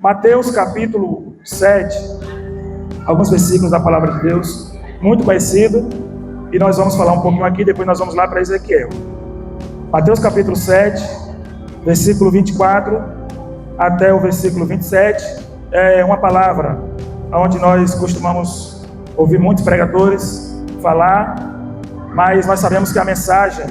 Mateus capítulo 7, alguns versículos da palavra de Deus, muito conhecido, e nós vamos falar um pouquinho aqui, depois nós vamos lá para Ezequiel. Mateus capítulo 7, versículo 24 até o versículo 27, é uma palavra onde nós costumamos ouvir muitos pregadores falar, mas nós sabemos que a mensagem,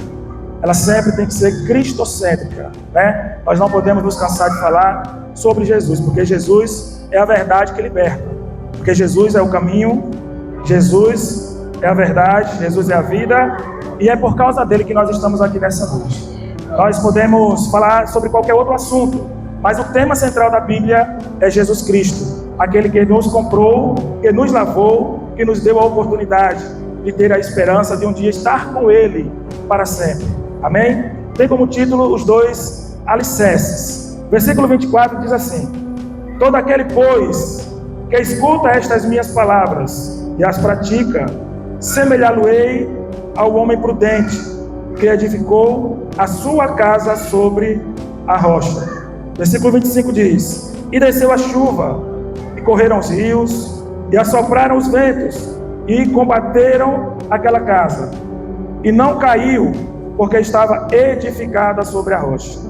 ela sempre tem que ser cristocêntrica, né? Nós não podemos nos cansar de falar sobre Jesus, porque Jesus é a verdade que liberta, porque Jesus é o caminho, Jesus é a verdade, Jesus é a vida, e é por causa dele que nós estamos aqui nessa noite. Nós podemos falar sobre qualquer outro assunto, mas o tema central da Bíblia é Jesus Cristo, aquele que nos comprou, que nos lavou, que nos deu a oportunidade de ter a esperança de um dia estar com ele para sempre. Amém? Tem como título os dois alicerces. Versículo 24 diz assim: todo aquele, pois, que escuta estas minhas palavras e as pratica, semelhá-lo-ei ao homem prudente, que edificou a sua casa sobre a rocha. Versículo 25 diz: e desceu a chuva, e correram os rios, e assopraram os ventos, e combateram aquela casa, e não caiu, porque estava edificada sobre a rocha.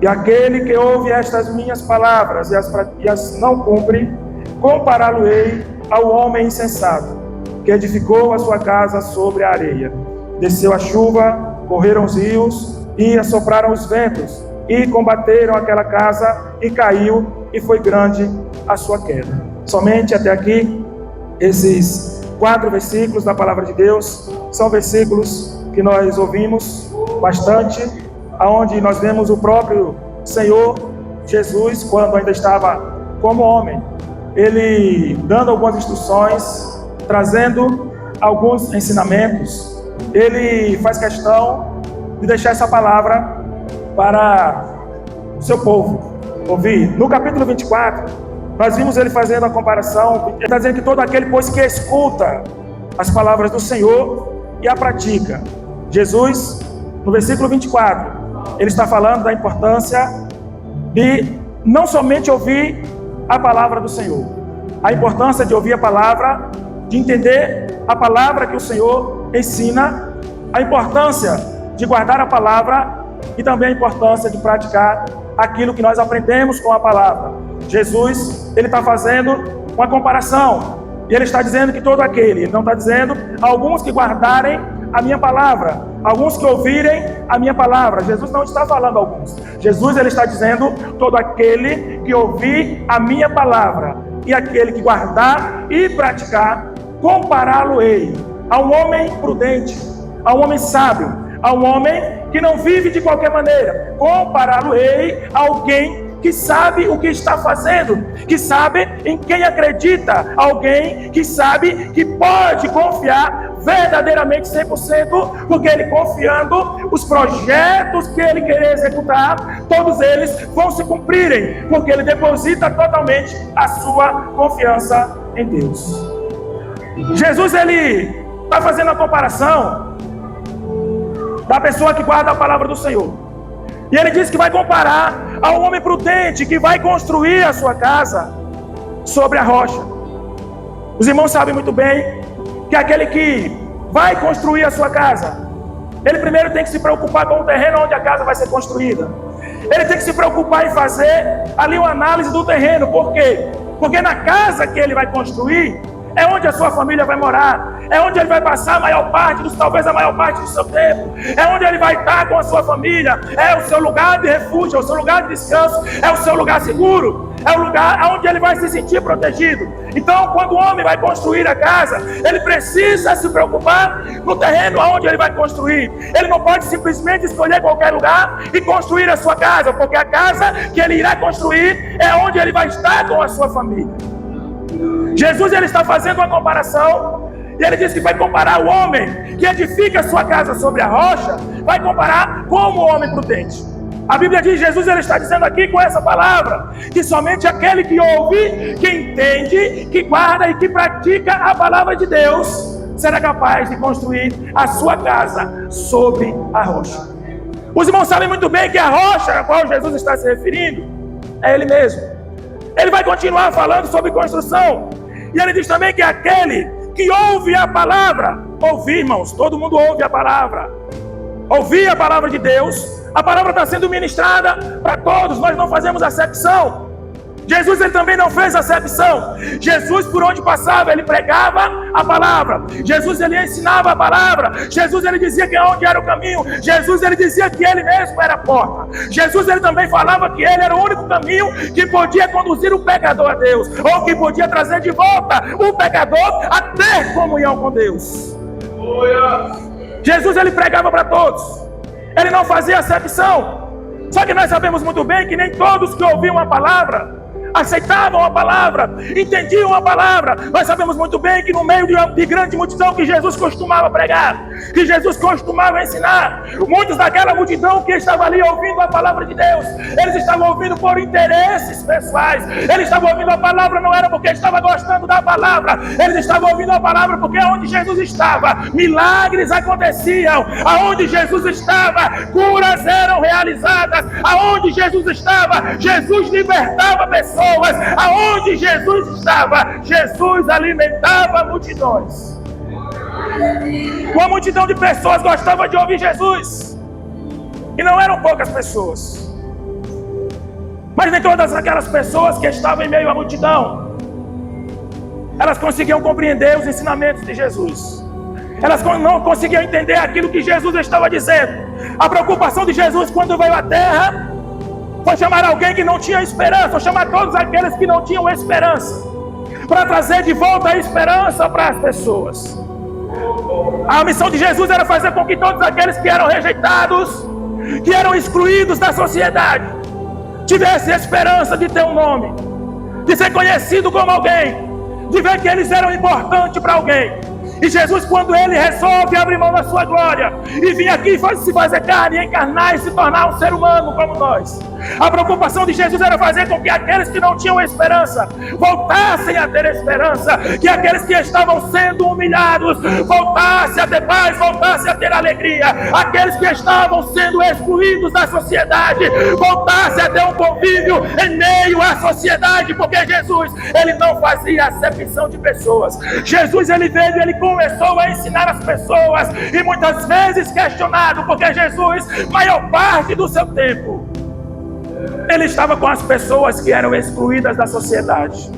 E aquele que ouve estas minhas palavras e as não cumpre, compará-lo-ei ao homem insensato, que edificou a sua casa sobre a areia. Desceu a chuva, correram os rios, e assopraram os ventos, e combateram aquela casa, e caiu, e foi grande a sua queda. Somente até aqui, esses 4 versículos da palavra de Deus, são versículos que nós ouvimos bastante, aonde nós vemos o próprio Senhor Jesus, quando ainda estava como homem, ele dando algumas instruções, trazendo alguns ensinamentos. Ele faz questão de deixar essa palavra para o seu povo ouvir. No capítulo 24, nós vimos ele fazendo a comparação, ele está dizendo que todo aquele, pois, que escuta as palavras do Senhor e a pratica. Jesus, no versículo 24, ele está falando da importância de não somente ouvir a palavra do Senhor, a importância de ouvir a palavra, de entender a palavra que o Senhor ensina, a importância de guardar a palavra e também a importância de praticar aquilo que nós aprendemos com a palavra. Jesus, ele está fazendo uma comparação, e ele está dizendo que todo aquele, ele não está dizendo alguns que guardarem a minha palavra, alguns que ouvirem a minha palavra. Jesus não está falando alguns. Jesus, ele está dizendo todo aquele que ouvir a minha palavra e aquele que guardar e praticar, compará-lo-ei a um homem prudente, a um homem sábio, a um homem que não vive de qualquer maneira. Compará-lo-ei a alguém que sabe o que está fazendo, que sabe em quem acredita, alguém que sabe que pode confiar verdadeiramente 100%, porque ele confiando, os projetos que ele querer executar, todos eles vão se cumprirem, porque ele deposita totalmente a sua confiança em Deus. Jesus, ele está fazendo a comparação da pessoa que guarda a palavra do Senhor, e ele diz que vai comparar ao homem prudente que vai construir a sua casa sobre a rocha. Os irmãos sabem muito bem que aquele que vai construir a sua casa, ele primeiro tem que se preocupar com o terreno onde a casa vai ser construída. Ele tem que se preocupar em fazer ali uma análise do terreno. Por quê? Porque na casa que ele vai construir é onde a sua família vai morar, é onde ele vai passar a maior parte, talvez a maior parte do seu tempo, é onde ele vai estar com a sua família, é o seu lugar de refúgio, é o seu lugar de descanso, é o seu lugar seguro, é o lugar onde ele vai se sentir protegido. Então, quando o homem vai construir a casa, ele precisa se preocupar no terreno onde ele vai construir. Ele não pode simplesmente escolher qualquer lugar e construir a sua casa, porque a casa que ele irá construir é onde ele vai estar com a sua família. Jesus, ele está fazendo uma comparação, e ele diz que vai comparar o homem que edifica a sua casa sobre a rocha, vai comparar como o homem prudente. A Bíblia diz, Jesus, ele está dizendo aqui com essa palavra, que somente aquele que ouve, que entende, que guarda e que pratica a palavra de Deus, será capaz de construir a sua casa sobre a rocha. Os irmãos sabem muito bem que a rocha a qual Jesus está se referindo é Ele mesmo. Ele vai continuar falando sobre construção. E ele diz também que aquele que ouve a palavra, ouvir, irmãos, todo mundo ouve a palavra. Ouvir a palavra de Deus, a palavra está sendo ministrada para todos, nós não fazemos acepção. Jesus ele também não fez acepção. Jesus, por onde passava, ele pregava a palavra. Jesus ele ensinava a palavra. Jesus ele dizia que onde era o caminho. Jesus ele dizia que ele mesmo era a porta. Jesus ele também falava que ele era o único caminho que podia conduzir o pecador a Deus, ou que podia trazer de volta o pecador a ter comunhão com Deus. Jesus ele pregava para todos. Ele não fazia acepção. Só que nós sabemos muito bem que nem todos que ouviam a palavra aceitavam a palavra, entendiam a palavra. Nós sabemos muito bem que no meio de grande multidão que Jesus costumava pregar, que Jesus costumava ensinar, muitos daquela multidão que estava ali ouvindo a palavra de Deus, eles estavam ouvindo por interesses pessoais. Eles estavam ouvindo a palavra não era porque estavam gostando da palavra, eles estavam ouvindo a palavra porque onde Jesus estava, milagres aconteciam. Aonde Jesus estava, curas eram realizadas. Aonde Jesus estava, Jesus libertava pessoas. Aonde Jesus estava, Jesus alimentava multidões. Uma multidão de pessoas gostava de ouvir Jesus. E não eram poucas pessoas. Mas nem todas aquelas pessoas que estavam em meio à multidão, elas conseguiam compreender os ensinamentos de Jesus. Elas não conseguiam entender aquilo que Jesus estava dizendo. A preocupação de Jesus quando veio à terra foi chamar alguém que não tinha esperança, foi chamar todos aqueles que não tinham esperança, para trazer de volta a esperança para as pessoas. A missão de Jesus era fazer com que todos aqueles que eram rejeitados, que eram excluídos da sociedade, tivessem esperança de ter um nome, de ser conhecido como alguém, de ver que eles eram importantes para alguém. E Jesus, quando ele resolve abrir mão da sua glória e vir aqui se fazer carne, encarnar e se tornar um ser humano como nós, a preocupação de Jesus era fazer com que aqueles que não tinham esperança voltassem a ter esperança, que aqueles que estavam sendo humilhados voltassem a ter paz, voltassem a ter alegria, aqueles que estavam sendo excluídos da sociedade voltassem a ter um convívio em meio à sociedade, porque Jesus ele não fazia acepção de pessoas. Jesus ele veio, ele começou a ensinar as pessoas, e muitas vezes questionado, porque Jesus, maior parte do seu tempo, ele estava com as pessoas que eram excluídas da sociedade.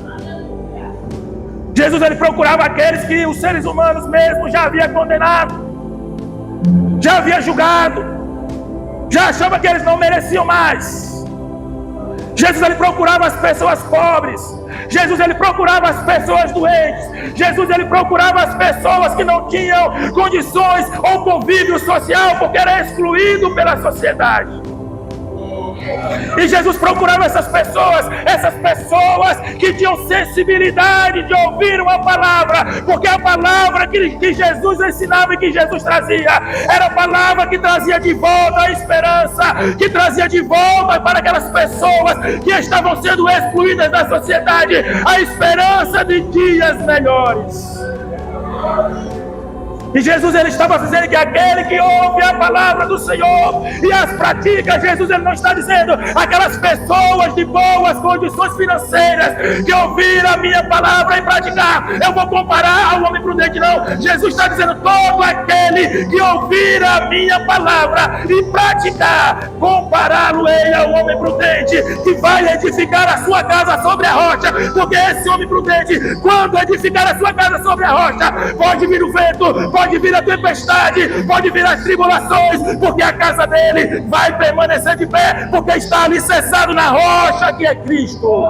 Jesus ele procurava aqueles que os seres humanos mesmo já havia condenado, já havia julgado, já achava que eles não mereciam mais. Jesus ele procurava as pessoas pobres. Jesus ele procurava as pessoas doentes. Jesus ele procurava as pessoas que não tinham condições ou convívio social, porque era excluído pela sociedade. E Jesus procurava essas pessoas que tinham sensibilidade de ouvir uma palavra, porque a palavra que Jesus ensinava e que Jesus trazia era a palavra que trazia de volta a esperança, que trazia de volta para aquelas pessoas que estavam sendo excluídas da sociedade a esperança de dias melhores. E Jesus ele estava dizendo que aquele que ouve a palavra do Senhor e as pratica, Jesus ele não está dizendo aquelas pessoas de boas condições financeiras que ouviram a minha palavra e praticar. Eu vou comparar ao homem prudente, não. Jesus está dizendo todo aquele que ouvir a minha palavra e praticar, compará-lo-ei ao homem prudente que vai edificar a sua casa sobre a rocha, porque esse homem prudente, quando edificar a sua casa sobre a rocha, pode vir o vento, pode vir a tempestade, pode vir as tribulações, porque a casa dele vai permanecer de pé, porque está alicerçado na rocha que é Cristo.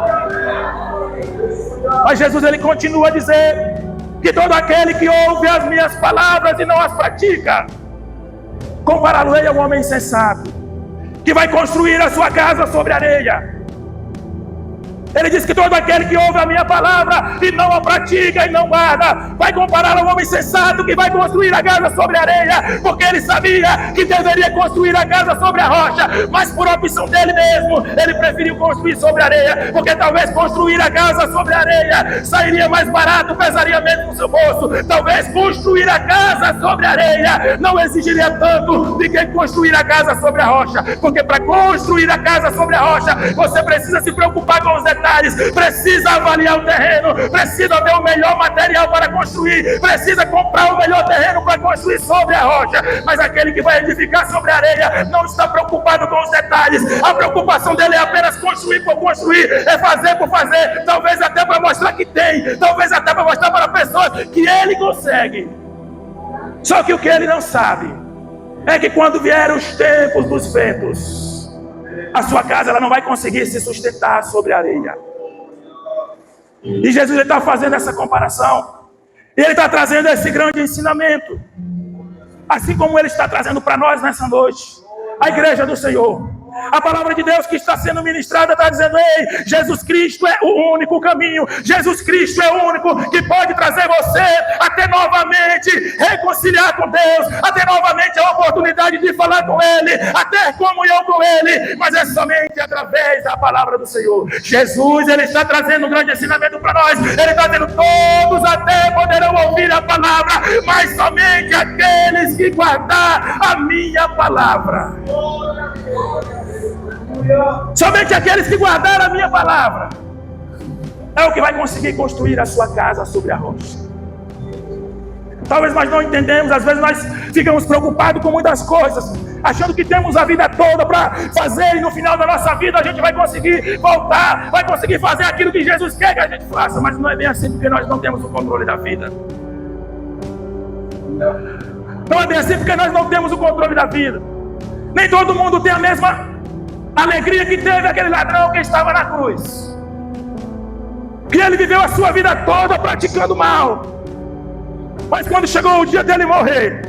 Mas Jesus ele continua a dizer que todo aquele que ouve as minhas palavras e não as pratica, compará-lo-ei ao homem insensato que vai construir a sua casa sobre areia. Ele diz que todo aquele que ouve a minha palavra e não a pratica e não guarda, vai comparar ao homem sensato que vai construir a casa sobre a areia, porque ele sabia que deveria construir a casa sobre a rocha, mas por opção dele mesmo, ele preferiu construir sobre a areia, porque talvez construir a casa sobre a areia sairia mais barato, pesaria menos no seu bolso. Talvez construir a casa sobre a areia não exigiria tanto de quem construir a casa sobre a rocha, porque para construir a casa sobre a rocha, você precisa se preocupar com os detalhes, detalhes, precisa avaliar o terreno, precisa ter o melhor material para construir, precisa comprar o melhor terreno para construir sobre a rocha. Mas aquele que vai edificar sobre a areia não está preocupado com os detalhes. A preocupação dele é apenas construir por construir, é fazer por fazer, talvez até para mostrar que tem, talvez até para mostrar para pessoas que ele consegue. Só que o que ele não sabe é que quando vierem os tempos dos ventos, a sua casa ela não vai conseguir se sustentar sobre a areia. E Jesus está fazendo essa comparação. E ele está trazendo esse grande ensinamento. Assim como ele está trazendo para nós nessa noite, a igreja do Senhor. A palavra de Deus que está sendo ministrada está dizendo: ei, Jesus Cristo é o único caminho. Jesus Cristo é o único que pode trazer você até novamente reconciliar com Deus, até novamente a oportunidade de falar com Ele, até comunhão com Ele, mas é somente através da palavra do Senhor. Jesus, Ele está trazendo um grande ensinamento para nós. Ele está dizendo: todos até poderão ouvir a palavra, mas somente aqueles que guardar a minha palavra. Somente aqueles que guardaram a minha palavra é o que vai conseguir construir a sua casa sobre a rocha. Talvez nós não entendemos, às vezes nós ficamos preocupados com muitas coisas, achando que temos a vida toda para fazer, e no final da nossa vida a gente vai conseguir voltar, vai conseguir fazer aquilo que Jesus quer que a gente faça. Mas não é bem assim, porque nós não temos o controle da vida. Não é bem assim, porque nós não temos o controle da vida. Nem todo mundo tem a mesma alegria que teve aquele ladrão que estava na cruz. Que ele viveu a sua vida toda praticando mal. Mas quando chegou o dia dele morrer,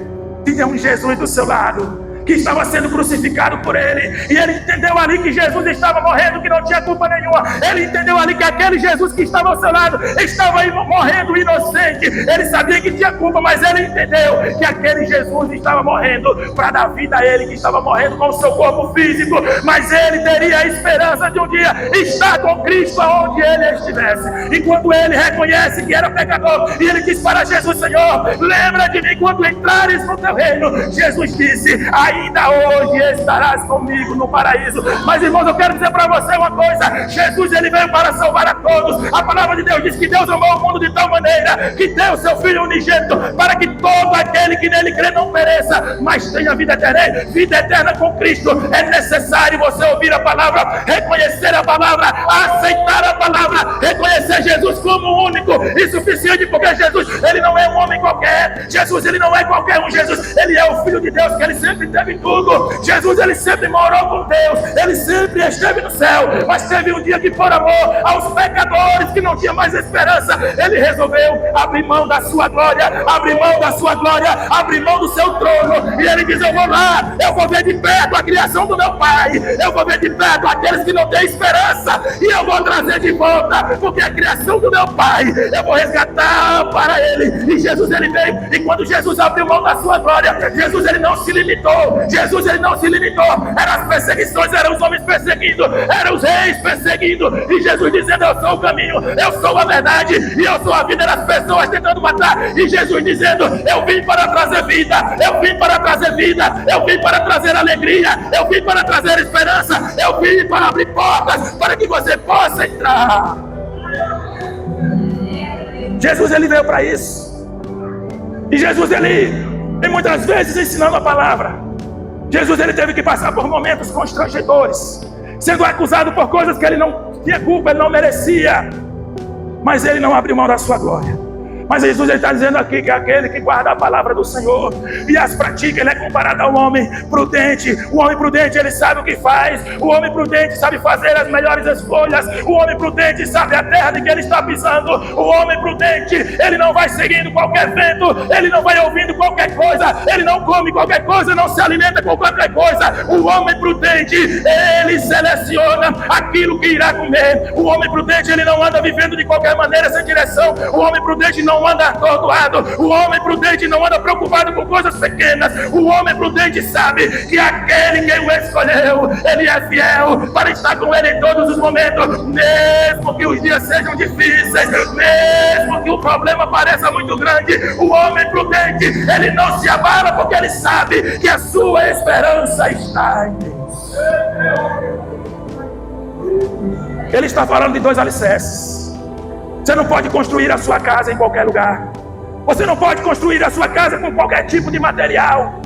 tinha um Jesus do seu lado, que estava sendo crucificado por ele. E ele entendeu ali que Jesus estava morrendo, que não tinha culpa nenhuma. Ele entendeu ali que aquele Jesus que estava ao seu lado estava morrendo inocente. Ele sabia que tinha culpa, mas ele entendeu que aquele Jesus estava morrendo para dar vida a ele, que estava morrendo com o seu corpo físico, mas ele teria a esperança de um dia estar com Cristo aonde ele estivesse. E quando ele reconhece que era pecador, e ele diz para Jesus: Senhor, lembra de mim quando entrares no teu reino. Jesus disse: ainda hoje estarás comigo no paraíso. Mas, irmãos, eu quero dizer para você uma coisa: Jesus, ele veio para salvar a todos. A palavra de Deus diz que Deus amou o mundo de tal maneira que deu o seu Filho unigênito, para que todo aquele que nele crê não pereça, mas tenha vida eterna. Vida eterna com Cristo. É necessário você ouvir a palavra, reconhecer a palavra, aceitar a palavra, reconhecer Jesus como único e suficiente, porque Jesus, ele não é um homem qualquer. Jesus, ele não é qualquer um. Jesus, ele é o Filho de Deus, que ele sempre teve tudo. Jesus, ele sempre morou com Deus, ele sempre esteve no céu, mas teve um dia que, por amor aos pecadores que não tinha mais esperança, ele resolveu abrir mão da sua glória, abrir mão da sua glória, abrir mão do seu trono. E ele diz: eu vou lá, eu vou ver de perto a criação do meu Pai, eu vou ver de perto aqueles que não têm esperança, e eu vou trazer de volta, porque a criação do meu Pai eu vou resgatar para ele. E Jesus, ele veio, e quando Jesus abriu mão da sua glória, Jesus, ele não se limitou. Jesus, ele não se limitou. Eram as perseguições, eram os homens perseguindo, eram os reis perseguindo, e Jesus dizendo: eu sou o caminho, eu sou a verdade e eu sou a vida. Eram as pessoas tentando matar, e Jesus dizendo: eu vim para trazer vida, eu vim para trazer vida, eu vim para trazer alegria, eu vim para trazer esperança, eu vim para abrir portas para que você possa entrar. Jesus, ele veio para isso. E Jesus, ele muitas vezes ensinando a palavra, Jesus, ele teve que passar por momentos constrangedores, sendo acusado por coisas que ele não tinha culpa, ele não merecia, mas ele não abriu mão da sua glória. Mas Jesus, ele está dizendo aqui que aquele que guarda a palavra do Senhor e as pratica, ele é comparado ao homem prudente. O homem prudente, ele sabe o que faz. O homem prudente sabe fazer as melhores escolhas. O homem prudente sabe a terra de que ele está pisando. O homem prudente, ele não vai seguindo qualquer vento, ele não vai ouvindo qualquer coisa, ele não come qualquer coisa, não se alimenta com qualquer coisa. O homem prudente, ele seleciona aquilo que irá comer. O homem prudente, ele não anda vivendo de qualquer maneira, sem direção. O homem prudente não anda atordoado. O homem prudente não anda preocupado com coisas pequenas. O homem prudente sabe que aquele que o escolheu, ele é fiel para estar com ele em todos os momentos, mesmo que os dias sejam difíceis, mesmo que o problema pareça muito grande. O homem prudente, ele não se abala, porque ele sabe que a sua esperança está em Deus. Ele está falando de 2 alicerces. Você não pode construir a sua casa em qualquer lugar. Você não pode construir a sua casa com qualquer tipo de material.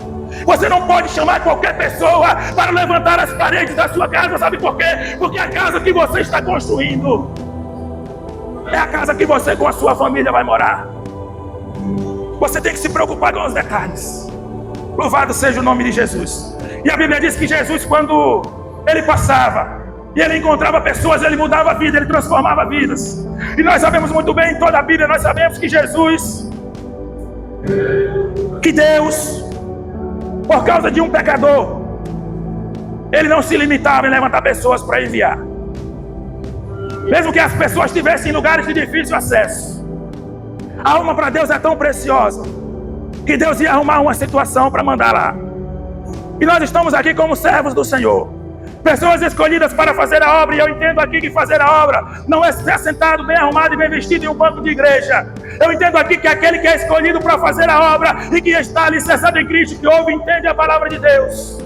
Você não pode chamar qualquer pessoa para levantar as paredes da sua casa. Sabe por quê? Porque a casa que você está construindo é a casa que você com a sua família vai morar. Você tem que se preocupar com os detalhes. Louvado seja o nome de Jesus. E a Bíblia diz que Jesus, quando ele passava e ele encontrava pessoas, ele mudava a vida, ele transformava vidas. E nós sabemos muito bem, em toda a Bíblia, nós sabemos que Jesus, que Deus, por causa de um pecador, ele não se limitava em levantar pessoas para enviar. Mesmo que as pessoas estivessem em lugares de difícil acesso, a alma para Deus é tão preciosa que Deus ia arrumar uma situação para mandar lá. E nós estamos aqui como servos do Senhor, pessoas escolhidas para fazer a obra. E eu entendo aqui que fazer a obra não é ser sentado, bem arrumado e bem vestido em um banco de igreja. Eu entendo aqui que aquele que é escolhido para fazer a obra e que está alicerçado em Cristo, que ouve e entende a palavra de Deus,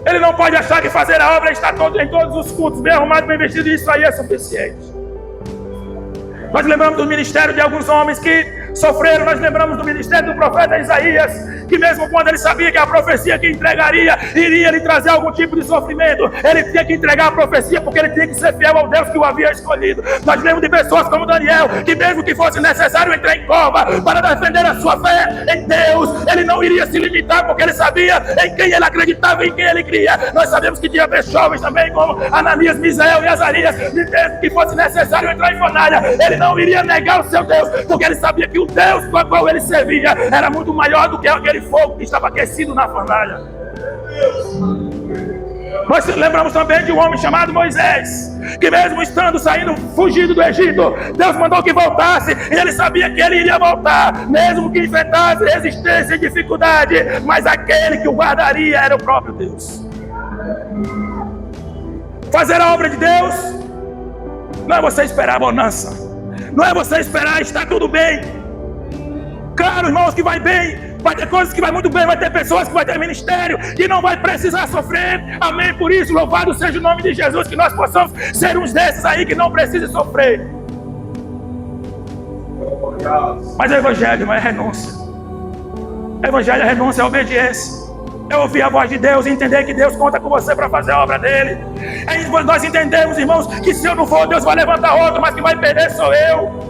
ele não pode achar que fazer a obra está em todos os cultos, bem arrumado, bem vestido, e isso aí é suficiente. Nós lembramos do ministério de alguns homens que sofreram. Nós lembramos do ministério do profeta Isaías, que mesmo quando ele sabia que a profecia que entregaria iria lhe trazer algum tipo de sofrimento, ele tinha que entregar a profecia porque ele tinha que ser fiel ao Deus que o havia escolhido. Nós lemos de pessoas como Daniel, que mesmo que fosse necessário entrar em cova para defender a sua fé em Deus, ele não iria se limitar, porque ele sabia em quem ele acreditava, em quem ele cria. Nós sabemos que tinha jovens também como Ananias, Misael e Azarias, e mesmo que fosse necessário entrar em fornalha, ele não iria negar o seu Deus, porque ele sabia que o Deus com o qual ele servia era muito maior do que aquele fogo que estava aquecido na fornalha. Nós lembramos também de um homem chamado Moisés, que mesmo estando fugindo do Egito, Deus mandou que voltasse, e ele sabia que ele iria voltar, mesmo que enfrentasse resistência e dificuldade, mas aquele que o guardaria era o próprio Deus. Fazer a obra de Deus não é você esperar a bonança, não é você esperar estar tudo bem. Claro, irmãos, que vai bem, vai ter coisas que vai muito bem, vai ter pessoas que vai ter ministério e não vai precisar sofrer. Amém. Por isso, louvado seja o nome de Jesus, que nós possamos ser uns desses aí que não precisam sofrer. Mas o evangelho não é renúncia. O evangelho é renúncia, é obediência. É ouvir a voz de Deus e entender que Deus conta com você para fazer a obra dele. Aí nós entendemos, irmãos, que se eu não for, Deus vai levantar outro, mas que vai perder sou eu.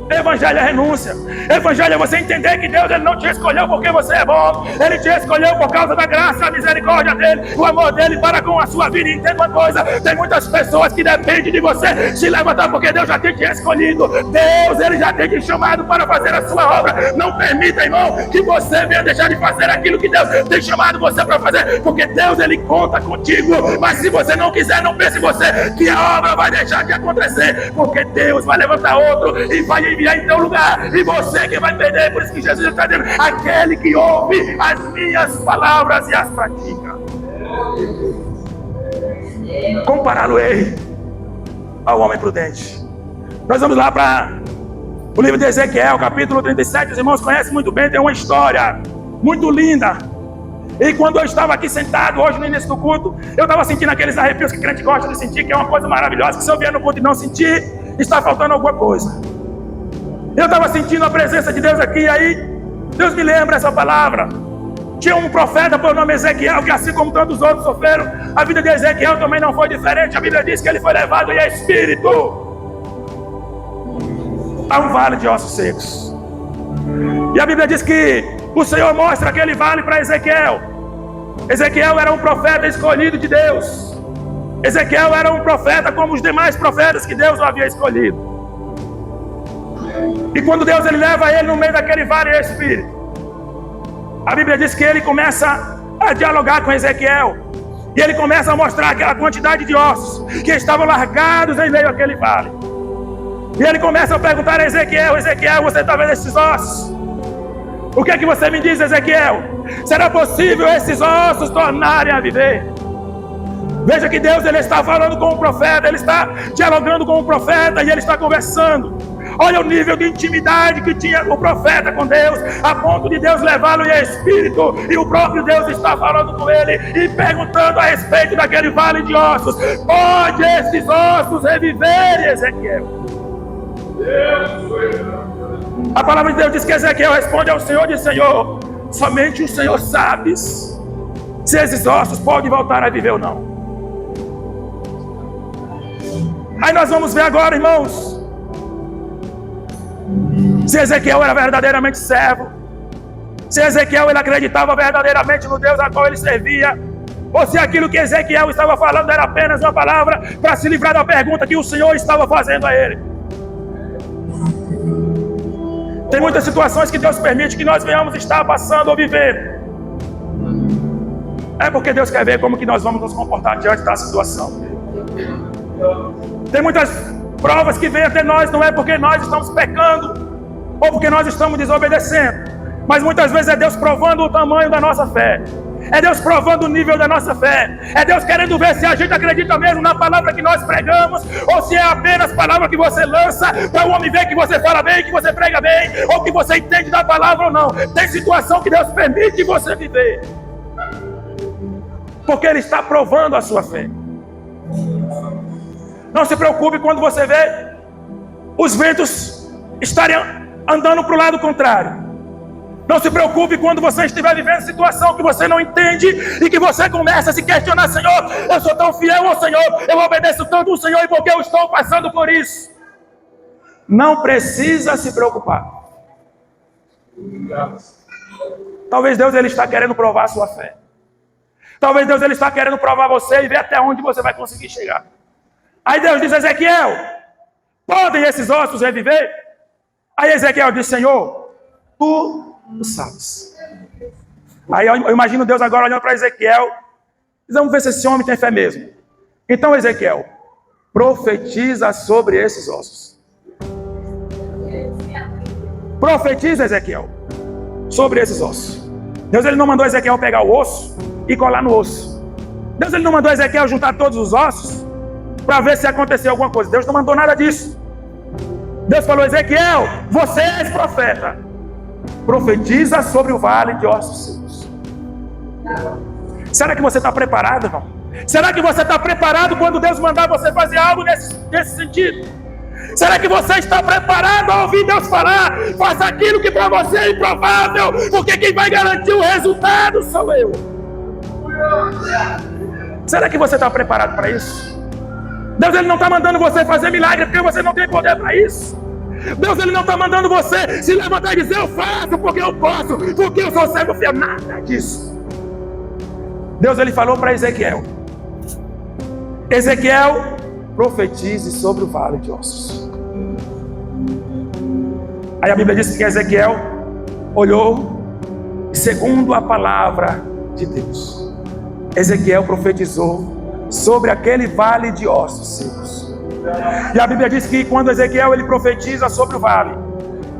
Evangelho é renúncia. Evangelho é você entender que Deus ele não te escolheu porque você é bom. Ele te escolheu por causa da graça, a misericórdia dele, o amor dele para com a sua vida. E entenda uma coisa, tem muitas pessoas que dependem de você se levantar porque Deus já tem te escolhido. Deus ele já tem te chamado para fazer a sua obra. Não permita, irmão, que você venha deixar de fazer aquilo que Deus tem chamado você para fazer, porque Deus ele conta contigo. Mas se você não quiser, não pense em você que a obra vai deixar de acontecer, porque Deus vai levantar outro e vai enviar em teu lugar, e você que vai perder. Por isso que Jesus está dizendo: aquele que ouve as minhas palavras e as pratica. Compará-lo-ei ao homem prudente. Nós vamos lá para o livro de Ezequiel, capítulo 37. Os irmãos conhecem muito bem, tem uma história muito linda. E quando eu estava aqui sentado hoje no início do culto, eu estava sentindo aqueles arrepios que crente gosta de sentir, que é uma coisa maravilhosa, que se eu vier no culto e não sentir, está faltando alguma coisa. Eu estava sentindo a presença de Deus aqui, e aí Deus me lembra essa palavra. Tinha um profeta por nome Ezequiel, que assim como tantos outros sofreram, a vida de Ezequiel também não foi diferente. A Bíblia diz que ele foi levado em espírito a um vale de ossos secos. E a Bíblia diz que o Senhor mostra aquele vale para Ezequiel. Ezequiel era um profeta escolhido de Deus. Ezequiel era um profeta como os demais profetas que Deus o havia escolhido. E quando Deus ele leva ele no meio daquele vale de espírito, a Bíblia diz que ele começa a dialogar com Ezequiel. E ele começa a mostrar aquela quantidade de ossos que estavam largados em meio àquele vale. E ele começa a perguntar a Ezequiel: Ezequiel, você está vendo esses ossos? O que é que você me diz, Ezequiel? Será possível esses ossos tornarem a viver? Veja que Deus ele está falando com o profeta, ele está dialogando com o profeta e ele está conversando. Olha o nível de intimidade que tinha o profeta com Deus, a ponto de Deus levá-lo em espírito, e o próprio Deus está falando com ele e perguntando a respeito daquele vale de ossos: pode esses ossos reviverem, Ezequiel? A palavra de Deus diz que Ezequiel responde ao Senhor: diz, Senhor, somente o Senhor sabe se esses ossos podem voltar a viver ou não. Aí nós vamos ver agora, irmãos, se Ezequiel era verdadeiramente servo, se Ezequiel ele acreditava verdadeiramente no Deus a qual ele servia, ou se aquilo que Ezequiel estava falando era apenas uma palavra para se livrar da pergunta que o Senhor estava fazendo a ele. Tem muitas situações que Deus permite que nós venhamos estar passando ou vivendo. É porque Deus quer ver como que nós vamos nos comportar diante da situação. Tem muitas provas que vêm até nós, não é porque nós estamos pecando ou porque nós estamos desobedecendo, mas muitas vezes é Deus provando o tamanho da nossa fé, é Deus provando o nível da nossa fé, é Deus querendo ver se a gente acredita mesmo na palavra que nós pregamos, ou se é apenas palavra que você lança para o homem ver que você fala bem, que você prega bem, ou que você entende da palavra ou não. Tem situação que Deus permite você viver, porque Ele está provando a sua fé. Não se preocupe quando você vê os ventos estarem andando para o lado contrário. Não se preocupe quando você estiver vivendo situação que você não entende e que você começa a se questionar: Senhor, eu sou tão fiel ao Senhor, eu obedeço tanto ao Senhor, e por que eu estou passando por isso? Não precisa se preocupar. Talvez Deus ele está querendo provar a sua fé. Talvez Deus ele está querendo provar você e ver até onde você vai conseguir chegar. Aí Deus diz: Ezequiel, podem esses ossos reviver? Aí Ezequiel diz: Senhor, tu sabes. Aí eu imagino Deus agora olhando para Ezequiel: vamos ver se esse homem tem fé mesmo. Então Ezequiel, profetiza sobre esses ossos. Profetiza, Ezequiel, sobre esses ossos. Deus ele não mandou Ezequiel pegar o osso e colar no osso. Deus ele não mandou Ezequiel juntar todos os ossos para ver se aconteceu alguma coisa. Deus não mandou nada disso. Deus falou: Ezequiel, você és profeta, profetiza sobre o vale de ossos secos. Será que você está preparado, irmão? Será que você está preparado quando Deus mandar você fazer algo nesse sentido? Será que você está preparado a ouvir Deus falar: faça aquilo que para você é improvável, porque quem vai garantir o resultado sou eu? Será que você está preparado para isso? Deus ele não está mandando você fazer milagre porque você não tem poder para isso. Deus ele não está mandando você se levantar e dizer: eu faço porque eu posso, porque eu sou servo fiel. Nada disso. Deus ele falou para Ezequiel: Ezequiel, profetize sobre o vale de ossos. Aí a Bíblia diz que Ezequiel olhou e, segundo a palavra de Deus, Ezequiel profetizou sobre aquele vale de ossos secos. E a Bíblia diz que quando Ezequiel ele profetiza sobre o vale,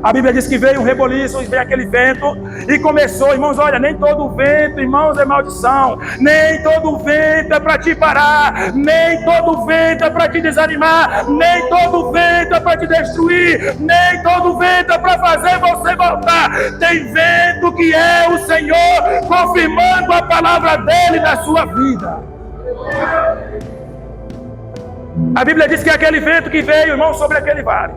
a Bíblia diz que veio um reboliço, veio aquele vento e começou, irmãos, olha, nem todo vento, irmãos, é maldição, nem todo vento é para te parar, nem todo vento é para te desanimar, nem todo vento é para te destruir, nem todo vento é para fazer você voltar. Tem vento que é o Senhor confirmando a palavra dele na sua vida. A Bíblia diz que é aquele vento que veio, irmão, sobre aquele vale,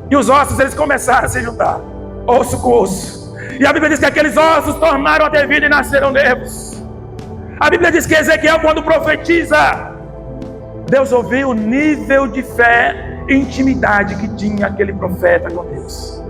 e os ossos eles começaram a se juntar, osso com osso. E a Bíblia diz que aqueles ossos tornaram a ter vida e nasceram nervos. A Bíblia diz que Ezequiel, quando profetiza, Deus ouviu o nível de fé e intimidade que tinha aquele profeta com Deus.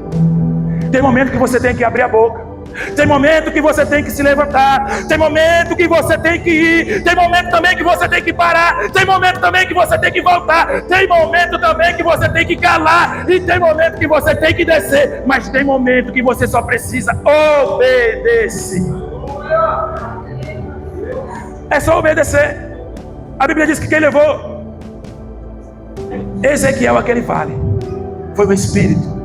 Tem momento que você tem que abrir a boca. Tem momento que você tem que se levantar. Tem momento que você tem que ir. Tem momento também que você tem que parar. Tem momento também que você tem que voltar. Tem momento também que você tem que calar. E tem momento que você tem que descer. Mas tem momento que você só precisa obedecer. É só obedecer. A Bíblia diz que quem levou Ezequiel àquele vale foi o Espírito.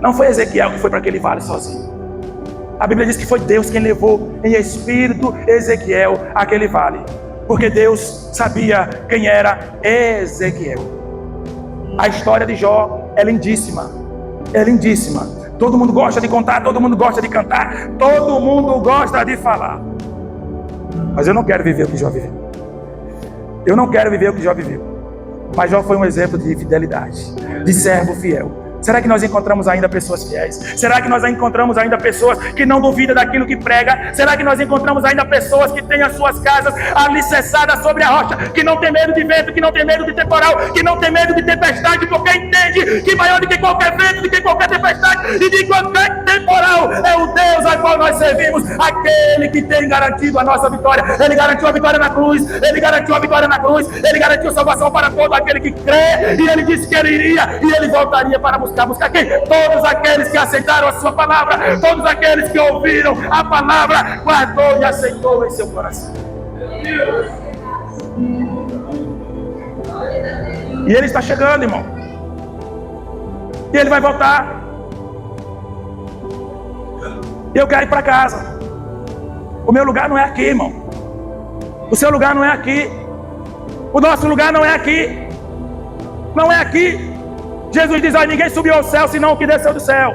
Não foi Ezequiel que foi para aquele vale sozinho. A Bíblia diz que foi Deus quem levou em espírito Ezequiel àquele vale, porque Deus sabia quem era Ezequiel. A história de Jó é lindíssima. É lindíssima. Todo mundo gosta de contar, todo mundo gosta de cantar, todo mundo gosta de falar. Mas eu não quero viver o que Jó viveu. Eu não quero viver o que Jó viveu. Mas Jó foi um exemplo de fidelidade, de servo fiel. Será que nós encontramos ainda pessoas fiéis? Será que nós encontramos ainda pessoas que não duvidam daquilo que prega? Será que nós encontramos ainda pessoas que têm as suas casas alicerçadas sobre a rocha, que não tem medo de vento, que não tem medo de temporal, que não tem medo de tempestade, porque entende que maior do que qualquer vento, do que qualquer tempestade e de qualquer temporal é o Deus a qual nós servimos, aquele que tem garantido a nossa vitória. Ele garantiu a vitória na cruz, ele garantiu a vitória na cruz, ele garantiu salvação para todo aquele que crê, e ele disse que ele iria e ele voltaria para buscar quem? Todos aqueles que aceitaram a sua palavra, todos aqueles que ouviram a palavra, guardou e aceitou em seu coração. E ele está chegando, irmão. E ele vai voltar. E eu quero ir para casa. O meu lugar não é aqui, irmão. O seu lugar não é aqui. O nosso lugar não é aqui. Não é aqui. Jesus diz: ninguém subiu ao céu senão o que desceu do céu.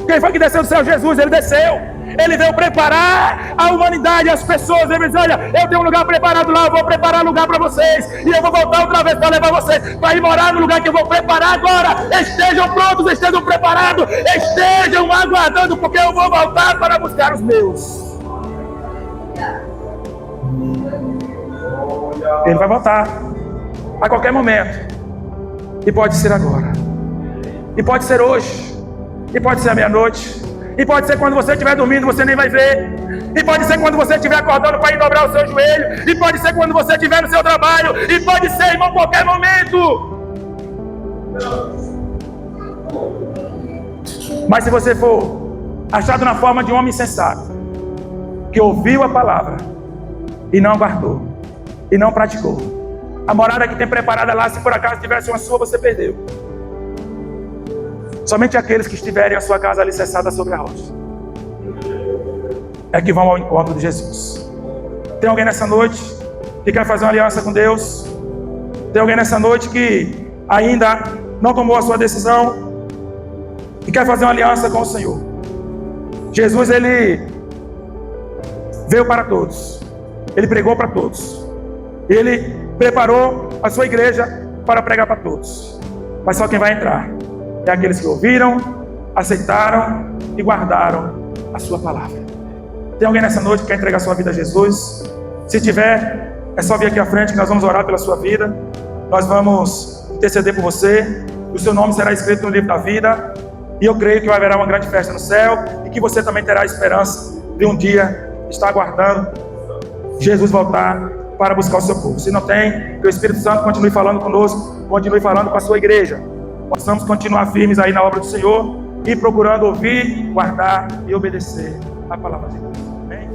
Quem foi que desceu do céu? Jesus. Ele desceu. Ele veio preparar a humanidade, as pessoas. Ele diz: olha, eu tenho um lugar preparado lá, eu vou preparar lugar para vocês, e eu vou voltar outra vez para levar vocês para ir morar no lugar que eu vou preparar agora. Estejam prontos, estejam preparados, estejam aguardando, porque eu vou voltar para buscar os meus. Ele vai voltar a qualquer momento. E pode ser agora, e pode ser hoje, e pode ser à meia-noite, e pode ser quando você estiver dormindo, você nem vai ver, e pode ser quando você estiver acordando para ir dobrar o seu joelho, e pode ser quando você estiver no seu trabalho, e pode ser, irmão, qualquer momento. Mas se você for achado na forma de um homem sensato, que ouviu a palavra e não guardou, e não praticou, a morada que tem preparada lá, se por acaso tivesse uma sua, você perdeu. Somente aqueles que estiverem a sua casa alicerçada sobre a rocha é que vão ao encontro de Jesus. Tem alguém nessa noite que quer fazer uma aliança com Deus? Tem alguém nessa noite que ainda não tomou a sua decisão e quer fazer uma aliança com o Senhor? Jesus, ele veio para todos. Ele pregou para todos. Ele preparou a sua igreja para pregar para todos. Mas só quem vai entrar é aqueles que ouviram, aceitaram e guardaram a sua palavra. Tem alguém nessa noite que quer entregar sua vida a Jesus? Se tiver, é só vir aqui à frente que nós vamos orar pela sua vida. Nós vamos interceder por você. O seu nome será escrito no livro da vida. E eu creio que haverá uma grande festa no céu e que você também terá a esperança de um dia estar aguardando Jesus voltar para buscar o seu povo. Se não tem, que o Espírito Santo continue falando conosco, continue falando com a sua igreja. Possamos continuar firmes aí na obra do Senhor e procurando ouvir, guardar e obedecer a palavra de Deus. Amém?